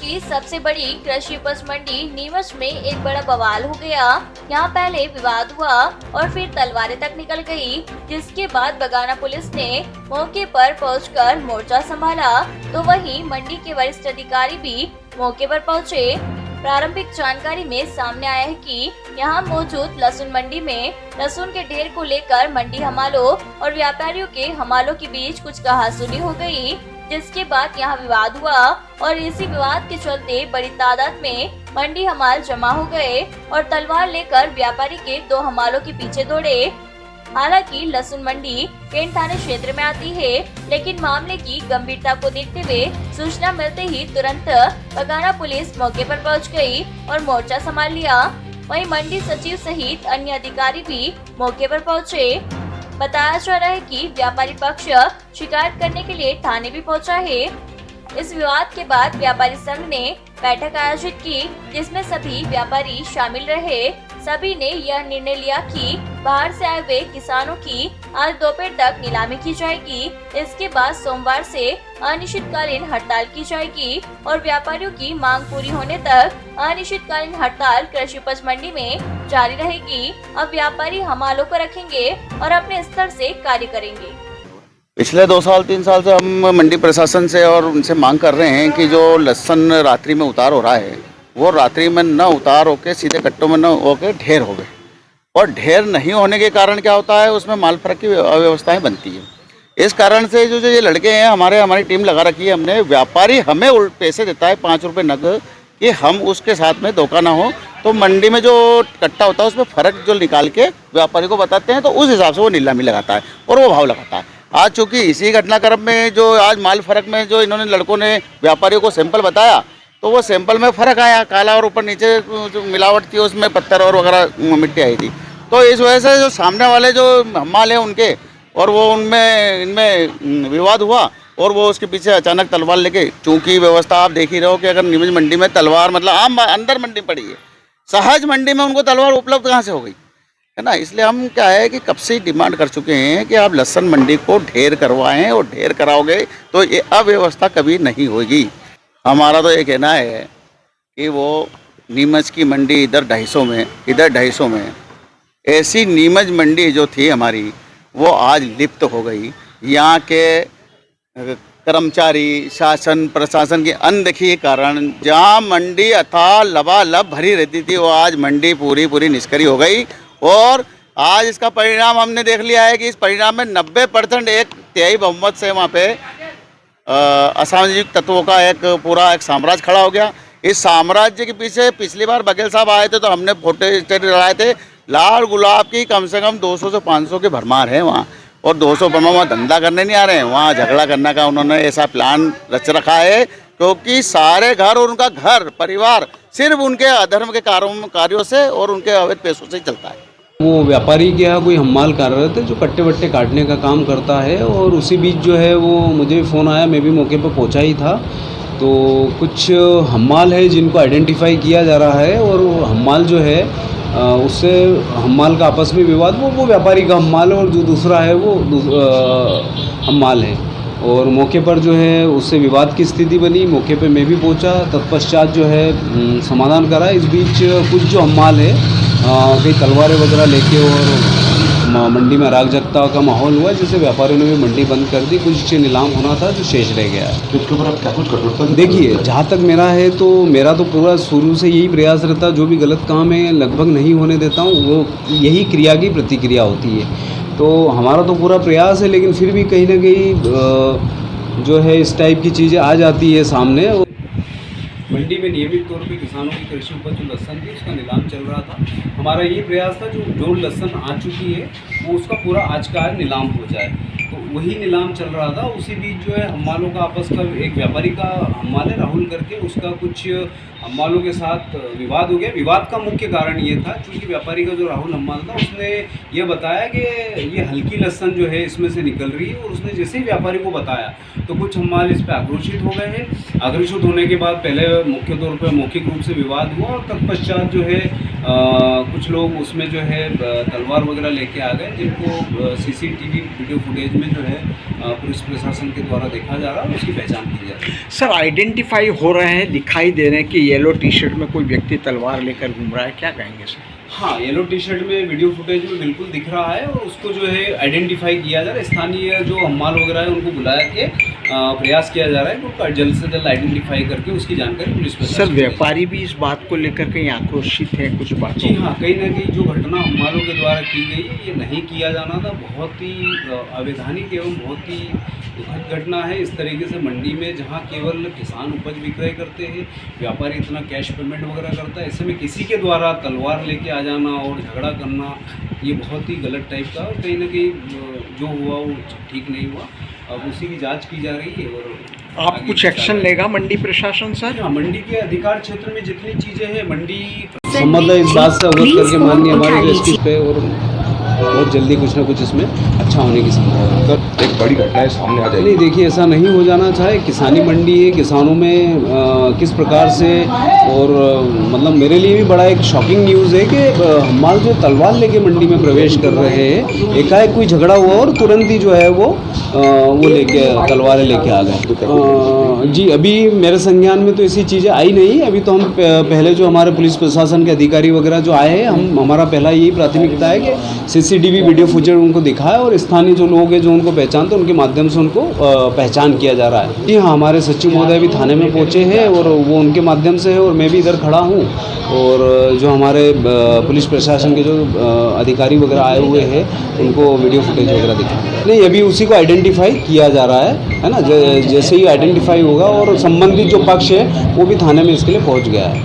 की सबसे बड़ी कृषि उपज मंडी नीमच में एक बड़ा बवाल हो गया। यहाँ पहले विवाद हुआ और फिर तलवारें तक निकल गई, जिसके बाद बगाना पुलिस ने मौके पर पहुंचकर मोर्चा संभाला, तो वहीं मंडी के वरिष्ठ अधिकारी भी मौके पर पहुंचे। प्रारंभिक जानकारी में सामने आया है कि यहाँ मौजूद लहसुन मंडी में लहसुन के ढेर को लेकर मंडी हमालों और व्यापारियों के हमालों के बीच कुछ कहासुनी हो गई, जिसके बाद यहाँ विवाद हुआ और इसी विवाद के चलते बड़ी तादाद में मंडी हमाल जमा हो गए और तलवार लेकर व्यापारी के दो हमालों के पीछे दौड़े। हालांकि लहसुन मंडी पेंट थाने क्षेत्र में आती है, लेकिन मामले की गंभीरता को देखते हुए सूचना मिलते ही तुरंत बगाना पुलिस मौके पर पहुंच गई और मोर्चा संभाल लिया। वहीं मंडी सचिव सहित अन्य अधिकारी भी मौके पर पहुंचे। बताया जा रहा है कि व्यापारी पक्ष शिकायत करने के लिए थाने भी पहुंचा है। इस विवाद के बाद व्यापारी संघ ने बैठक आयोजित की, जिसमें सभी व्यापारी शामिल रहे। सभी ने यह निर्णय लिया कि बाहर से आए हुए किसानों की आज दोपहर तक नीलामी की जाएगी। इसके बाद सोमवार से अनिश्चितकालीन हड़ताल की जाएगी और व्यापारियों की मांग पूरी होने तक अनिश्चितकालीन हड़ताल कृषि उपज मंडी में जारी रहेगी। अब व्यापारी हमालों को रखेंगे और अपने स्तर से कार्य करेंगे। पिछले 2 साल 3 साल से हम मंडी प्रशासन से और उनसे मांग कर रहे हैं कि जो लहसुन रात्रि में उतार हो रहा है वो रात्रि में न उतार होके सीधे कट्टों में न होके ढेर हो गए, और ढेर नहीं होने के कारण क्या होता है उसमें माल फर्क की अव्यवस्थाएं बनती है। इस कारण से जो ये लड़के हैं हमारी टीम लगा रखी है हमने, व्यापारी हमें पैसे देता है 5 रुपये नग कि हम उसके साथ में धोखा ना हो, तो मंडी में जो कट्टा होता है उसमें फ़र्क जो निकाल के व्यापारी को बताते हैं, तो उस हिसाब से वो नीलामी लगाता है और वो भाव लगाता है। आज चूँकि इसी घटनाक्रम में जो आज माल फ़र्क में जो इन्होंने लड़कों ने व्यापारियों को सैंपल बताया, तो वो सैंपल में फ़र्क आया, काला और ऊपर नीचे जो मिलावट थी उसमें पत्थर और वगैरह मिट्टी आई थी। तो इस वजह से जो सामने वाले जो हमाल हैं उनके और वो इनमें विवाद हुआ और वो उसके पीछे अचानक तलवार लेके, चूँकि व्यवस्था आप देख ही रहे हो कि अगर नीमच मंडी में तलवार मतलब आम अंदर मंडी पड़ी है, सहज मंडी में उनको तलवार उपलब्ध कहाँ से हो गई है ना। इसलिए हम क्या है कि कब से डिमांड कर चुके हैं कि आप लहसुन मंडी को ढेर करवाएं, और ढेर कराओगे तो ये अव्यवस्था कभी नहीं होगी। हमारा तो ये कहना है कि वो नीमच की मंडी इधर 250 में, इधर 250 में, ऐसी नीमच मंडी जो थी हमारी वो आज लिप्त हो गई। यहाँ के कर्मचारी शासन प्रशासन की अनदेखी के कारण जहाँ मंडी अथाह लबालब भरी रहती थी वो आज मंडी पूरी निष्क्रिय हो गई। और आज इसका परिणाम हमने देख लिया है कि इस परिणाम में 90% एक तिहाई बहुमत से वहाँ पे असामाजिक तत्वों का एक साम्राज्य खड़ा हो गया। इस साम्राज्य के पीछे पिछली बार बघेल साहब आए थे तो हमने फोटो स्टेट लगाए थे, लाल गुलाब की कम से कम 200 से 500 के भरमार है वहाँ, और 200 भरमार वहाँ धंधा करने नहीं आ रहे हैं, वहाँ झगड़ा करने का उन्होंने ऐसा प्लान रच रखा है, क्योंकि सारे घर और उनका घर परिवार सिर्फ उनके अधर्म के कार्यों से और उनके अवैध पैसों से ही चलता है। वो व्यापारी के यहाँ कोई हम्माल कार्यरत है जो कट्टे वट्टे काटने का काम करता है, और उसी बीच जो है वो मुझे भी फ़ोन आया, मैं भी मौके पर पहुँचा ही था। तो कुछ हम्माल है जिनको आइडेंटिफाई किया जा रहा है, और वो हम्माल जो है उससे हम्माल का आपस में विवाद, वो व्यापारी का हम्माल है और जो दूसरा है वो हम्माल है, और मौके पर जो है उससे विवाद की स्थिति बनी। मौके पे मैं भी पहुंचा, तत्पश्चात जो है समाधान करा। इस बीच कुछ जो हम्माल है कई तलवारें वगैरह लेके और मंडी में अराग जगता का माहौल हुआ, जिससे व्यापारियों ने भी मंडी बंद कर दी। कुछ नीलाम होना था जो शेष रह गया है। तो इसके ऊपर आप क्या कुछ कठोरता? देखिए, जहाँ तक मेरा है तो मेरा तो पूरा शुरू से यही प्रयास रहता, जो भी गलत काम है लगभग नहीं होने देता हूँ, वो यही क्रिया की प्रतिक्रिया होती है। तो हमारा तो पूरा प्रयास है, लेकिन फिर भी कहीं ना कहीं जो है इस टाइप की चीज़ें आ जाती है सामने। मंडी में नियमित तौर पे किसानों की कृषि उपज जो लहसुन थी उसका नीलाम चल रहा था। हमारा ये प्रयास था जो लहसुन आ चुकी है वो उसका पूरा आज का नीलाम हो जाए, तो वही नीलाम चल रहा था। उसी बीच जो है हम्मालों का आपस का, एक व्यापारी का हम्माल है राहुल करके, उसका कुछ हम्मालों के साथ विवाद हो गया। विवाद का मुख्य कारण ये था क्योंकि व्यापारी का जो राहुल हम्माल था उसने ये बताया कि ये हल्की लहसुन जो है इसमें से निकल रही है, और उसने जैसे ही व्यापारी को बताया तो कुछ हम्माल इस पर आक्रोशित हो गए हैं। आक्रोशित होने के बाद पहले मुख्य तौर पर मौखिक रूप से विवाद हुआ, और तत्पश्चात जो है कुछ लोग उसमें जो है तलवार वगैरह लेके आ गए, जिनको सीसीटीवी वीडियो फुटेज में जो है पुलिस प्रशासन के द्वारा देखा जा रहा है, उसकी पहचान की जा रही है। सर आइडेंटिफाई हो रहे हैं, दिखाई दे रहे हैं कि येलो टी शर्ट में कोई व्यक्ति तलवार लेकर घूम रहा है, क्या कहेंगे सर? हाँ, येलो टी शर्ट में वीडियो फुटेज में बिल्कुल दिख रहा है और उसको जो है आइडेंटिफाई किया जा रहा है। स्थानीय जो हम्माल वगैरह है उनको बुलाया के प्रयास किया जा रहा है कि उनका जल्द से जल्द आइडेंटिफाई करके उसकी जानकारी पुलिस प्रशासन सर को दी जाए। व्यापारी भी इस बात को लेकर कहीं आक्रोशित है कुछ बातों जी हाँ, कहीं ना कहीं जो घटना हम्मालों के द्वारा की गई है ये नहीं किया जाना था। बहुत ही अवैधानिक एवं बहुत ही दुखद घटना है। इस तरीके से मंडी में जहाँ केवल किसान उपज विक्रय करते हैं, व्यापारी इतना कैश पेमेंट वगैरह करता है, ऐसे में किसी के द्वारा तलवार लेके आ जाना और झगड़ा करना ये बहुत ही गलत टाइप का, और कहीं ना कहीं जो हुआ वो ठीक नहीं हुआ। अब उसी की जांच की जा रही है और आप कुछ एक्शन लेगा मंडी प्रशासन सर? हाँ, मंडी के अधिकार क्षेत्र में जितनी चीज़ें हैं मंडी संबंध इस बात से अवगत करके माननीय हमारे एसपी पे और बहुत जल्दी कुछ ना कुछ इसमें अच्छा होने की संभावना है। सर एक बड़ी घटना है सामने आ जाएगी। नहीं, देखिए ऐसा नहीं हो जाना चाहिए। किसानी मंडी है, किसानों में किस प्रकार से और मतलब मेरे लिए भी बड़ा एक शॉकिंग न्यूज़ है कि हमारे जो तलवार लेके मंडी में प्रवेश कर रहे हैं, एकाएक कोई झगड़ा हुआ और तुरंत ही जो है वो लेके तलवारें लेके आ गए। जी, अभी मेरे संज्ञान में तो ऐसी चीज़ें आई नहीं। अभी तो हम पहले जो हमारे पुलिस प्रशासन के अधिकारी वगैरह जो आए हैं, हमारा पहला यही प्राथमिकता है कि सीसीटीवी वीडियो फुटेज उनको दिखाए और स्थानीय जो लोग हैं जो उनको पहचानते हैं उनके माध्यम से उनको पहचान किया जा रहा है। जी हाँ, हमारे सचिव महोदय भी थाने में पहुँचे हैं और वो उनके माध्यम से है और मैं भी इधर खड़ा हूँ और जो हमारे पुलिस प्रशासन के जो अधिकारी वगैरह आए हुए हैं उनको वीडियो फुटेज वगैरह दिखाएं। नहीं, अभी उसी को आइडेंटिफाई किया जा रहा है ना। जैसे ही आइडेंटिफाई होगा और संबंधित जो पक्ष है वो भी थाने में इसके लिए पहुँच गया है।